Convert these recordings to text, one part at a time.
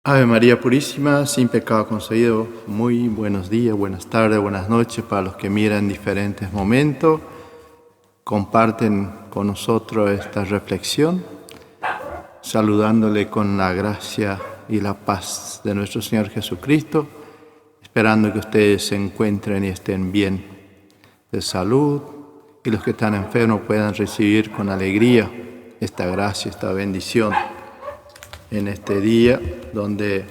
Ave María Purísima, sin pecado concebido. Muy buenos días, buenas tardes, buenas noches para los que miran en diferentes momentos. Comparten con nosotros esta reflexión, saludándole con la gracia y la paz de nuestro Señor Jesucristo, esperando que ustedes se encuentren y estén bien de salud y los que están enfermos puedan recibir con alegría esta gracia, esta bendición en este día donde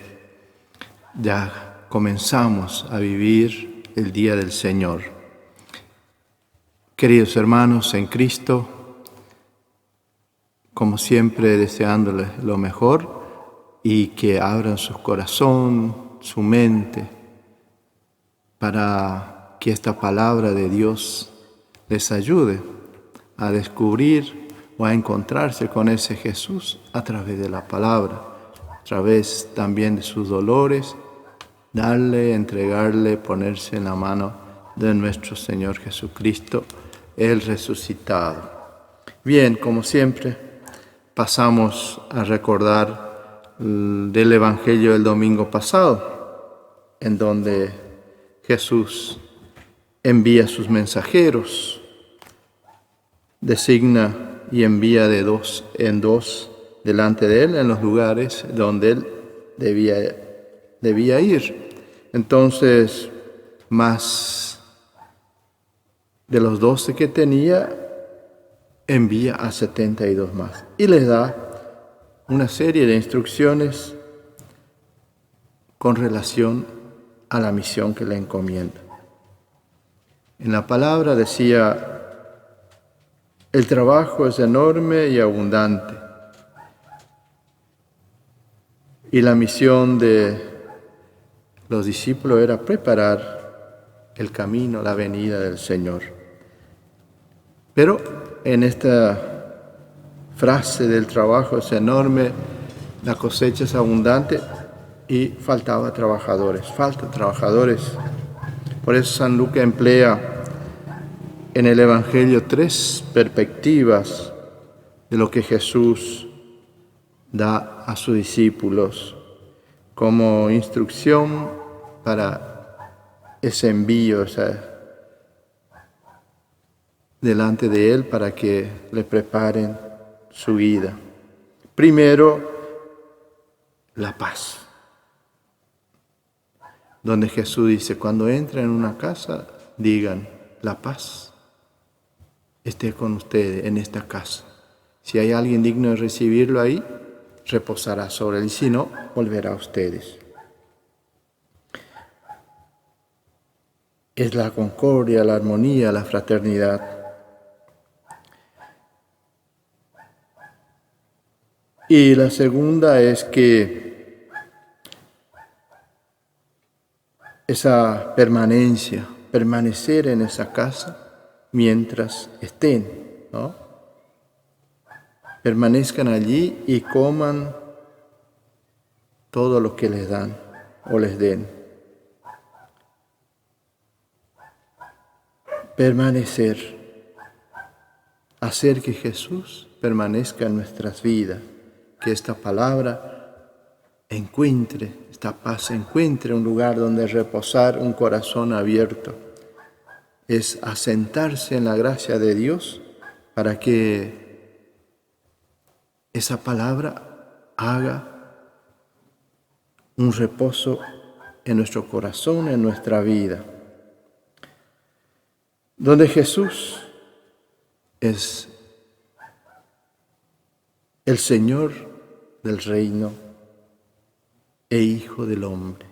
ya comenzamos a vivir el día del Señor. Queridos hermanos en Cristo, como siempre deseándoles lo mejor y que abran su corazón, su mente, para que esta palabra de Dios les ayude a descubrir o a encontrarse con ese Jesús a través de la palabra, a través también de sus dolores, darle, entregarle, ponerse en la mano de nuestro Señor Jesucristo, el resucitado. Bien, como siempre, pasamos a recordar del Evangelio del domingo pasado, en donde Jesús envía a sus mensajeros, designa y envía de dos en dos delante de él en los lugares donde él debía ir. Entonces, más de los 12 que tenía, envía a 72 más y les da una serie de instrucciones con relación a la misión que le encomienda. En la palabra decía: el trabajo es enorme y abundante, y la misión de los discípulos era preparar el camino, la venida del Señor. Pero en esta frase del trabajo es enorme, la cosecha es abundante y faltan trabajadores. Por eso San Lucas emplea en el Evangelio 3 perspectivas de lo que Jesús da a sus discípulos como instrucción para ese envío, delante de Él para que le preparen su vida. Primero, la paz. Donde Jesús dice: cuando entren en una casa, digan: la paz esté con ustedes en esta casa. Si hay alguien digno de recibirlo ahí, reposará sobre él, y si no, volverá a ustedes. Es la concordia, la armonía, la fraternidad. Y la segunda es que esa permanecer en esa casa mientras estén, ¿no? Permanezcan allí y coman todo lo que les dan o les den. Permanecer, hacer que Jesús permanezca en nuestras vidas, que esta palabra encuentre, esta paz encuentre un lugar donde reposar, un corazón abierto. Es asentarse en la gracia de Dios para que esa palabra haga un reposo en nuestro corazón, en nuestra vida. Donde Jesús es el Señor del reino e Hijo del hombre.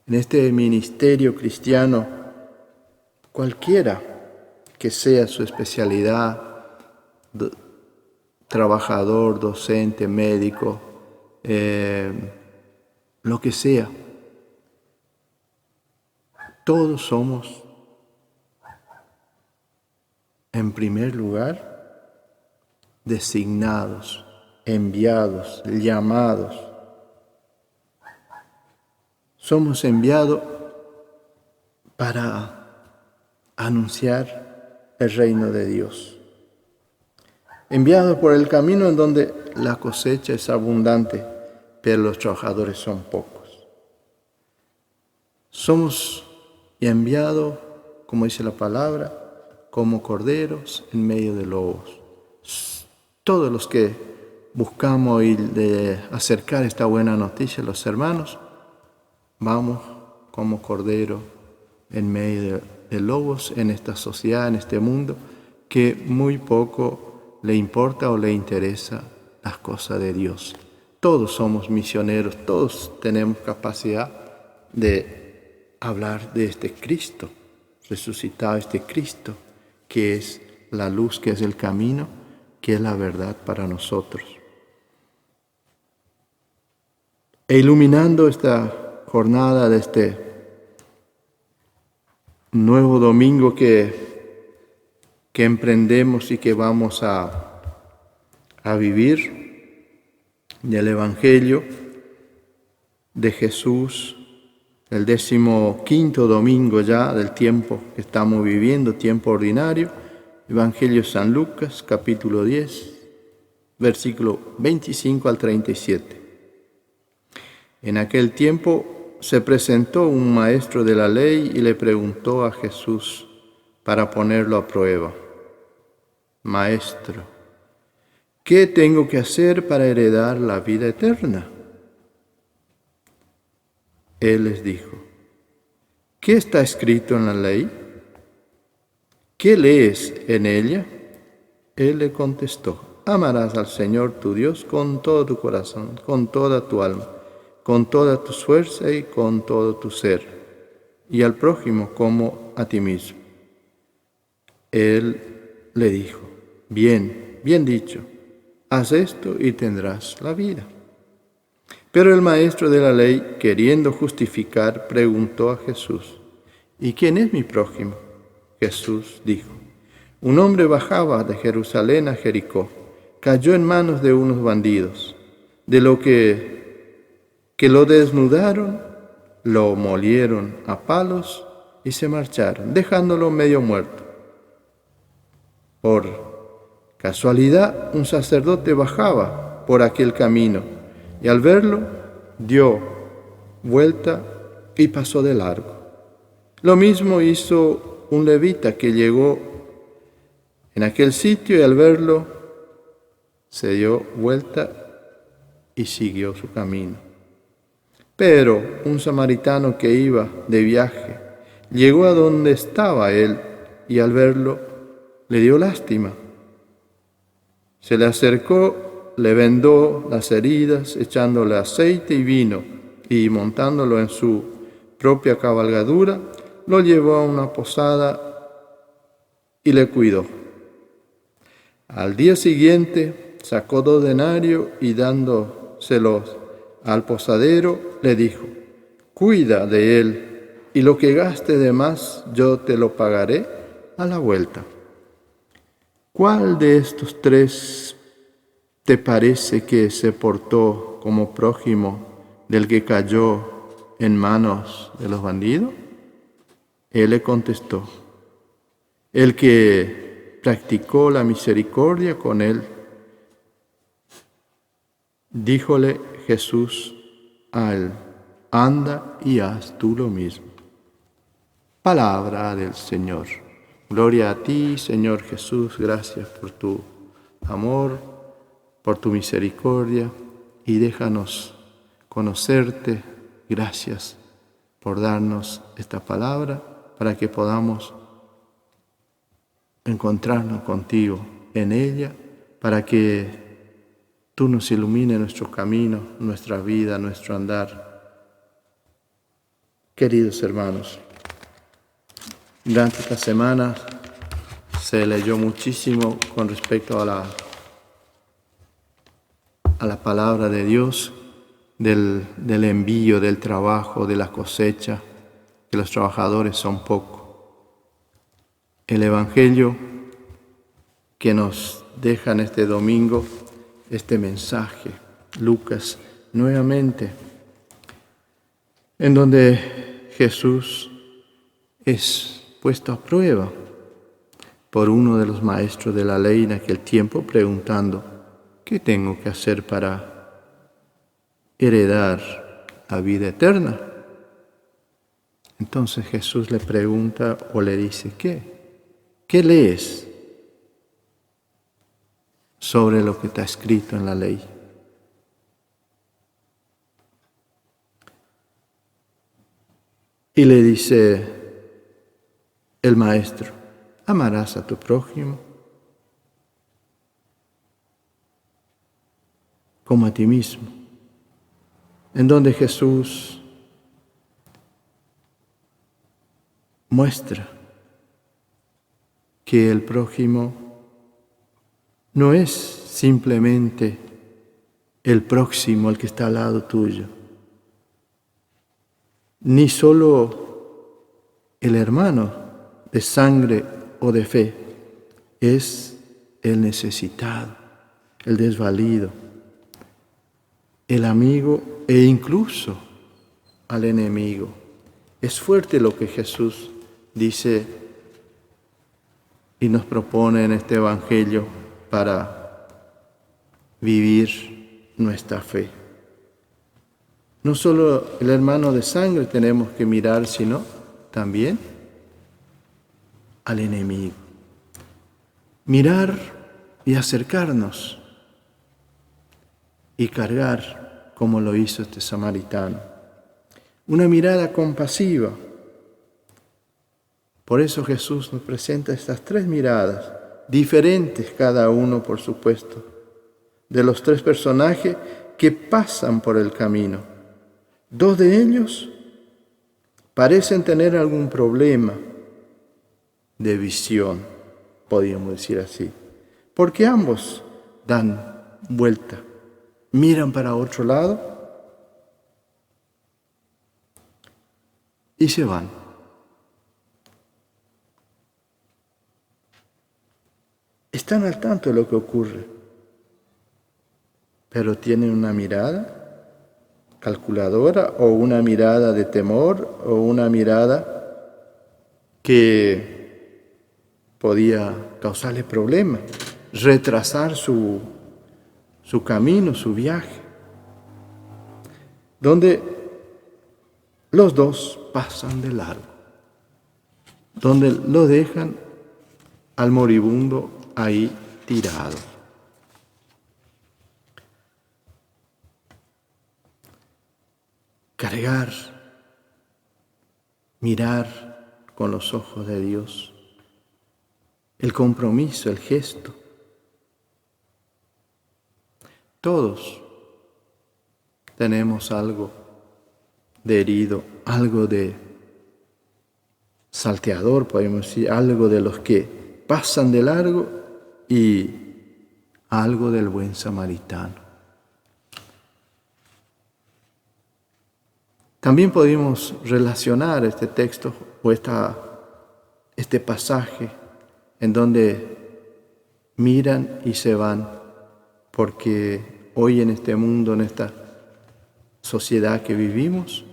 En este ministerio cristiano, cualquiera que sea su especialidad, trabajador, docente, médico, lo que sea, todos somos, en primer lugar, designados, enviados, llamados. Somos enviados para anunciar el reino de Dios. Enviados por el camino en donde la cosecha es abundante, pero los trabajadores son pocos. Somos enviados, como dice la palabra, como corderos en medio de lobos. Todos los que buscamos y de acercar esta buena noticia a los hermanos, vamos como corderos en medio de lobos en esta sociedad, en este mundo, que muy poco le importa o le interesa las cosas de Dios. Todos somos misioneros, todos tenemos capacidad de hablar de este Cristo resucitado, este Cristo que es la luz, que es el camino, que es la verdad para nosotros. E iluminando esta jornada de este nuevo domingo que emprendemos y que vamos a vivir del Evangelio de Jesús, el 15º domingo ya del tiempo que estamos viviendo, tiempo ordinario, Evangelio de San Lucas, capítulo 10, versículo 25 al 37. En aquel tiempo se presentó un maestro de la ley y le preguntó a Jesús para ponerlo a prueba: Maestro, ¿qué tengo que hacer para heredar la vida eterna? Él les dijo: ¿qué está escrito en la ley? ¿Qué lees en ella? Él le contestó: amarás al Señor tu Dios con todo tu corazón, con toda tu alma, con toda tu fuerza y con todo tu ser, y al prójimo como a ti mismo. Él le dijo: bien dicho, haz esto y tendrás la vida. Pero el maestro de la ley, queriendo justificar, preguntó a Jesús: ¿y quién es mi prójimo? Jesús dijo: un hombre bajaba de Jerusalén a Jericó, cayó en manos de unos bandidos, de lo que lo desnudaron, lo molieron a palos y se marcharon, dejándolo medio muerto. Por casualidad, un sacerdote bajaba por aquel camino y al verlo dio vuelta y pasó de largo. Lo mismo hizo un levita que llegó en aquel sitio y al verlo se dio vuelta y siguió su camino. Pero un samaritano que iba de viaje llegó a donde estaba él y al verlo le dio lástima. Se le acercó, le vendó las heridas, echándole aceite y vino, y montándolo en su propia cabalgadura, lo llevó a una posada y le cuidó. Al día siguiente sacó 2 denarios y dándoselos al posadero le dijo: cuida de él, y lo que gaste de más yo te lo pagaré a la vuelta. ¿Cuál de estos 3 te parece que se portó como prójimo del que cayó en manos de los bandidos? Él le contestó: el que practicó la misericordia con él. Díjole Jesús a él: anda y haz tú lo mismo. Palabra del Señor. Gloria a ti, Señor Jesús. Gracias por tu amor, por tu misericordia, y déjanos conocerte. Gracias por darnos esta palabra para que podamos encontrarnos contigo en ella, para que tú nos ilumines nuestro camino, nuestra vida, nuestro andar. Queridos hermanos, durante esta semana se leyó muchísimo con respecto a la palabra de Dios, del envío, del trabajo, de la cosecha, que los trabajadores son pocos. El Evangelio que nos deja en este domingo este mensaje, Lucas, nuevamente, en donde Jesús es puesto a prueba por uno de los maestros de la ley en aquel tiempo, preguntando: ¿qué tengo que hacer para heredar la vida eterna. Entonces Jesús le pregunta o le dice, ¿qué lees sobre lo que está escrito en la ley? Y le dice el maestro, amarás a tu prójimo como a ti mismo. En donde Jesús muestra que el prójimo no es simplemente el próximo, el que está al lado tuyo, ni solo el hermano de sangre o de fe, es el necesitado, el desvalido, el amigo e incluso al enemigo. Es fuerte lo que Jesús dice y nos propone en este Evangelio para vivir nuestra fe. No solo el hermano de sangre tenemos que mirar, sino también al enemigo. Mirar y acercarnos y cargar como lo hizo este samaritano. Una mirada compasiva. Por eso Jesús nos presenta estas tres miradas, diferentes cada uno, por supuesto, de los tres personajes que pasan por el camino. Dos de ellos parecen tener algún problema de visión, podríamos decir así, porque ambos dan vuelta, miran para otro lado y se van. Están al tanto de lo que ocurre, pero tienen una mirada calculadora o una mirada de temor o una mirada que podía causarle problemas, retrasar su camino, su viaje, donde los dos pasan de largo, donde lo dejan al moribundo ahí tirado. Cargar, mirar con los ojos de Dios, el compromiso, el gesto. Todos tenemos algo de herido, algo de salteador, podemos decir, algo de los que pasan de largo y algo del buen samaritano. También podemos relacionar este texto o este pasaje en donde miran y se van, porque hoy en este mundo, en esta sociedad que vivimos,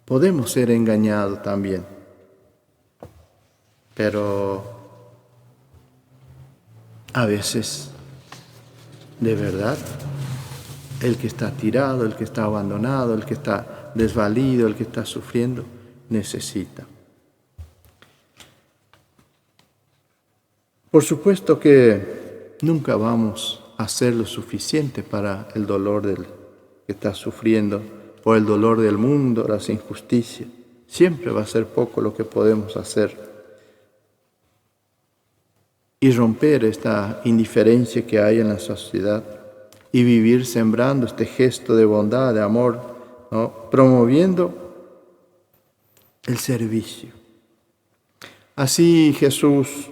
podemos ser engañados también. Pero a veces, de verdad, el que está tirado, el que está abandonado, el que está desvalido, el que está sufriendo, necesita. Por supuesto que nunca vamos a hacer lo suficiente para el dolor del que está sufriendo, o el dolor del mundo, las injusticias. Siempre va a ser poco lo que podemos hacer. Y romper esta indiferencia que hay en la sociedad y vivir sembrando este gesto de bondad, de amor, ¿no? Promoviendo el servicio. Así Jesús,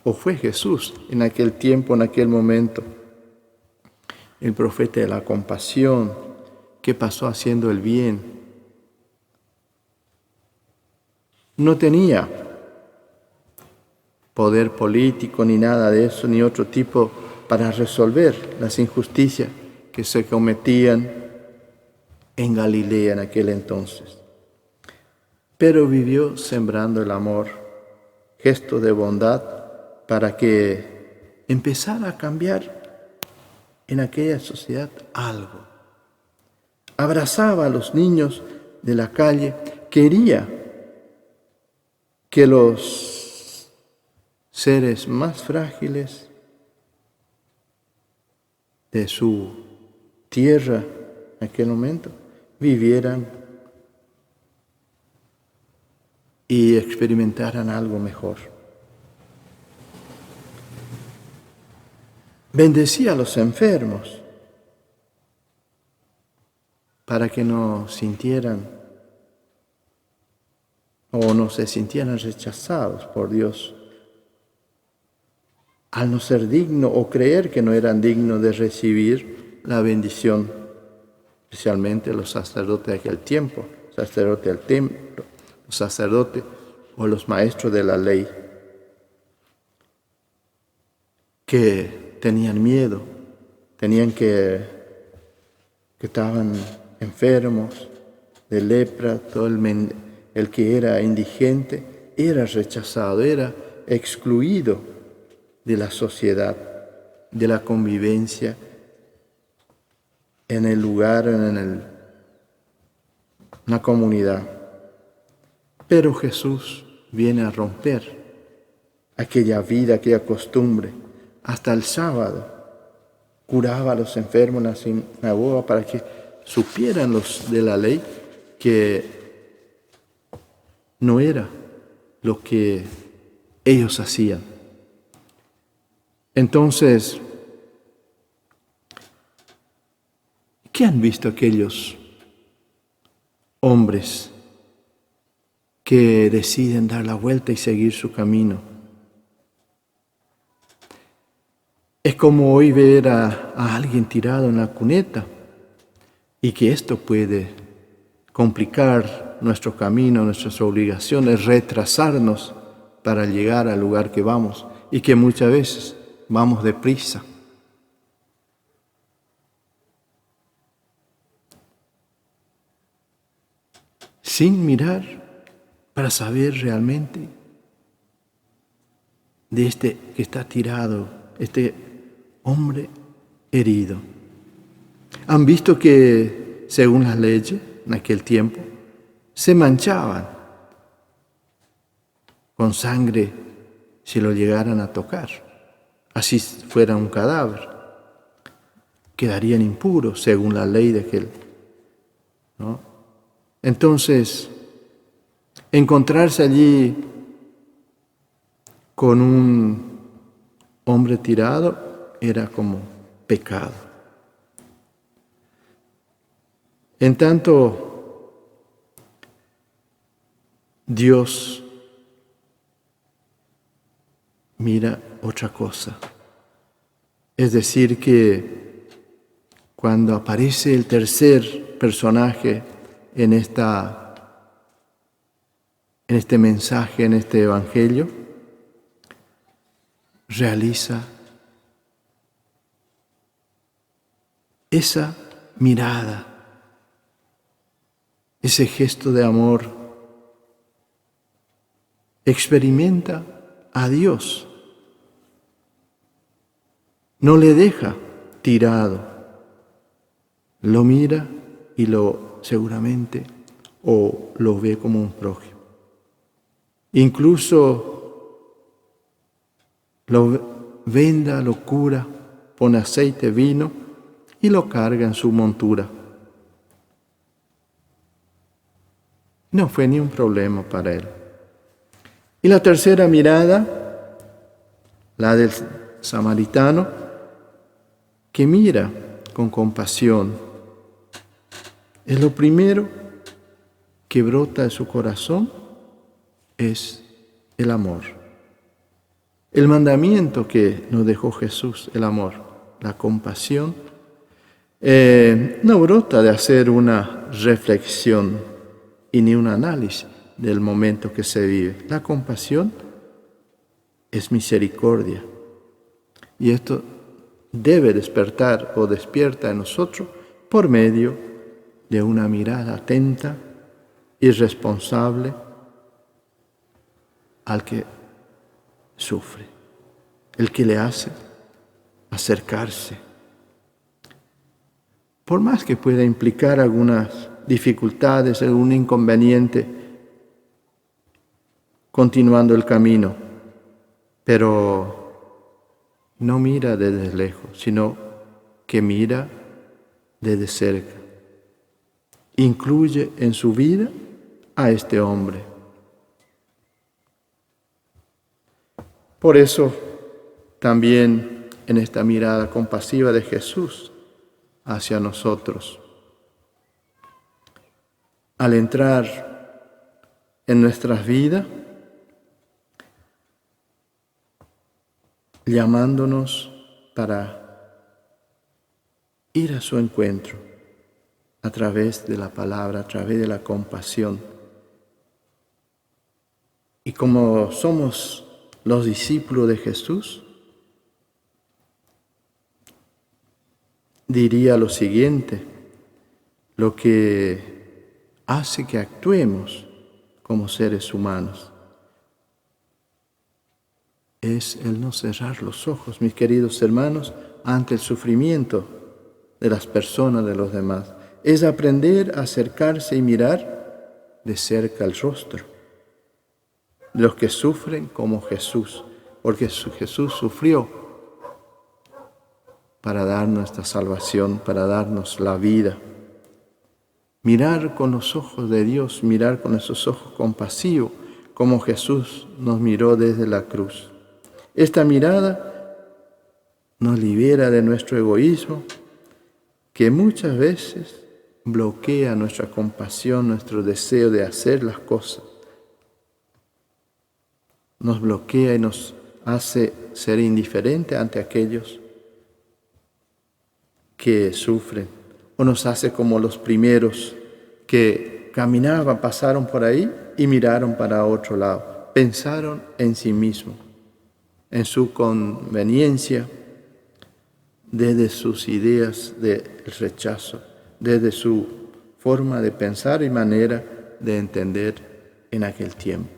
o fue Jesús en aquel tiempo, en aquel momento, el profeta de la compasión, que pasó haciendo el bien. No tenía poder político ni nada de eso, ni otro tipo para resolver las injusticias que se cometían en Galilea en aquel entonces. Pero vivió sembrando el amor, gesto de bondad, para que empezara a cambiar en aquella sociedad algo. abrazaba a los niños de la calle, quería que los seres más frágiles de su tierra en aquel momento vivieran y experimentaran algo mejor. Bendecía a los enfermos para que no sintieran o no se sintieran rechazados por Dios al no ser dignos o creer que no eran dignos de recibir la bendición, especialmente los sacerdotes de aquel tiempo, sacerdotes del templo, los sacerdotes o los maestros de la ley, que tenían miedo, que estaban enfermos de lepra, todo el que era indigente era rechazado, era excluido de la sociedad, de la convivencia en el lugar, en la comunidad. Pero Jesús viene a romper aquella vida, aquella costumbre. Hasta el sábado curaba a los enfermos en la sinagoga para que supieran los de la ley que no era lo que ellos hacían. Entonces, ¿qué han visto aquellos hombres que deciden dar la vuelta y seguir su camino? Es como hoy ver a alguien tirado en la cuneta y que esto puede complicar nuestro camino, nuestras obligaciones, retrasarnos para llegar al lugar que vamos y que muchas veces vamos deprisa. Sin mirar para saber realmente de este que está tirado, este hombre herido. Han visto que, según las leyes, en aquel tiempo, se manchaban con sangre si lo llegaran a tocar. Así fuera un cadáver. Quedarían impuros según la ley de aquel, ¿no? Entonces, encontrarse allí con un hombre tirado era como pecado. En tanto, Dios mira otra cosa. Es decir, que cuando aparece el tercer personaje en este mensaje, en este evangelio, realiza esa mirada, ese gesto de amor, experimenta a Dios, no le deja tirado, lo mira y seguramente lo ve como un prójimo. Incluso lo venda, lo cura, pone aceite, vino y lo carga en su montura. No fue ni un problema para él. Y la tercera mirada, la del samaritano, que mira con compasión. Es lo primero que brota de su corazón, es el amor. El mandamiento que nos dejó Jesús, el amor, la compasión, no brota de hacer una reflexión y ni un análisis del momento que se vive. La compasión es misericordia. Y esto debe despertar o despierta en nosotros por medio de una mirada atenta y responsable al que sufre, el que le hace acercarse. por más que pueda implicar algunas dificultades, algún inconveniente, continuando el camino, pero no mira desde lejos, sino que mira desde cerca. Incluye en su vida a este hombre. Por eso, también en esta mirada compasiva de Jesús hacia nosotros, al entrar en nuestras vidas, llamándonos para ir a su encuentro a través de la palabra, a través de la compasión. Y como somos los discípulos de Jesús, diría lo siguiente: lo que hace que actuemos como seres humanos es el no cerrar los ojos, mis queridos hermanos, ante el sufrimiento de las personas, de los demás. Es aprender a acercarse y mirar de cerca el rostro de los que sufren como Jesús, porque Jesús sufrió para darnos esta salvación, para darnos la vida. Mirar con los ojos de Dios, mirar con esos ojos compasivos, como Jesús nos miró desde la cruz. Esta mirada nos libera de nuestro egoísmo, que muchas veces bloquea nuestra compasión, nuestro deseo de hacer las cosas. Nos bloquea y nos hace ser indiferentes ante aquellos que sufren, o nos hace como los primeros que caminaban, pasaron por ahí y miraron para otro lado. Pensaron en sí mismos, en su conveniencia, desde sus ideas de rechazo, desde su forma de pensar y manera de entender en aquel tiempo.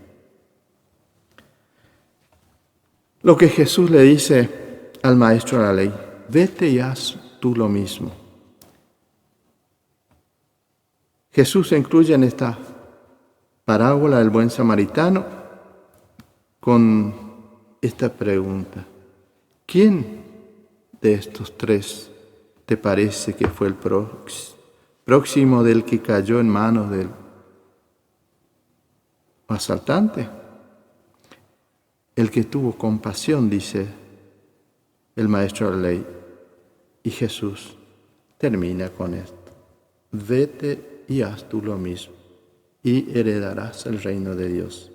Lo que Jesús le dice al maestro de la ley: vete y haz tú lo mismo. Jesús incluye en esta parábola del buen samaritano con esta pregunta: ¿quién de estos tres te parece que fue el próximo del que cayó en manos del asaltante? El que tuvo compasión, dice el maestro de la ley. Y Jesús termina con esto: vete y haz tú lo mismo, y heredarás el reino de Dios.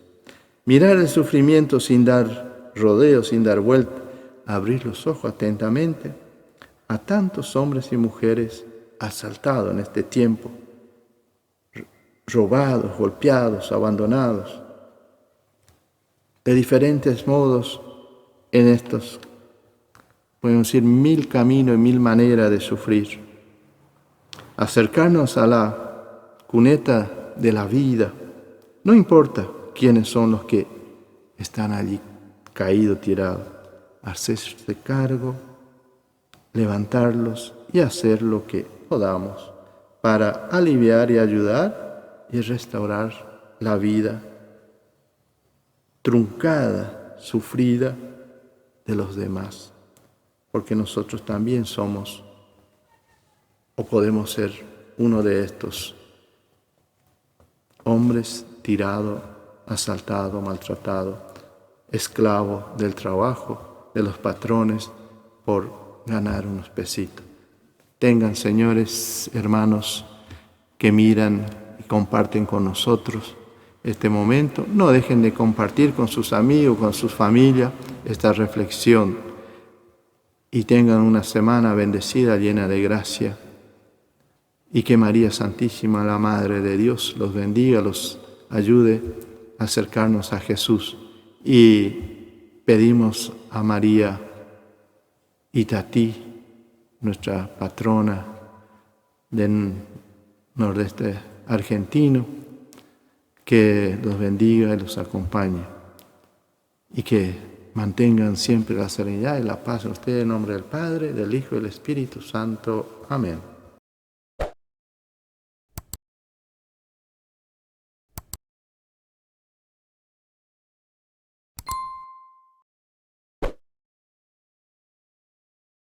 Mirar el sufrimiento sin dar rodeos, sin dar vuelta, abrir los ojos atentamente a tantos hombres y mujeres asaltados en este tiempo, robados, golpeados, abandonados, de diferentes modos en estos, podemos decir, 1000 caminos y 1000 maneras de sufrir. Acercarnos a la cuneta de la vida, no importa quiénes son los que están allí caídos, tirados, hacerse cargo, levantarlos y hacer lo que podamos para aliviar y ayudar y restaurar la vida truncada, sufrida de los demás, porque nosotros también somos o podemos ser uno de estos hombres tirado, asaltado, maltratado, esclavo del trabajo, de los patrones, por ganar unos pesitos. Tengan, señores, hermanos, que miran y comparten con nosotros este momento, no dejen de compartir con sus amigos, con sus familias, esta reflexión, y tengan una semana bendecida, llena de gracia, y que María Santísima, la Madre de Dios, los bendiga, los ayude a acercarnos a Jesús. Y pedimos a María Itatí, nuestra patrona del nordeste argentino, que los bendiga y los acompañe, y que mantengan siempre la serenidad y la paz en ustedes, en nombre del Padre, del Hijo y del Espíritu Santo. Amén.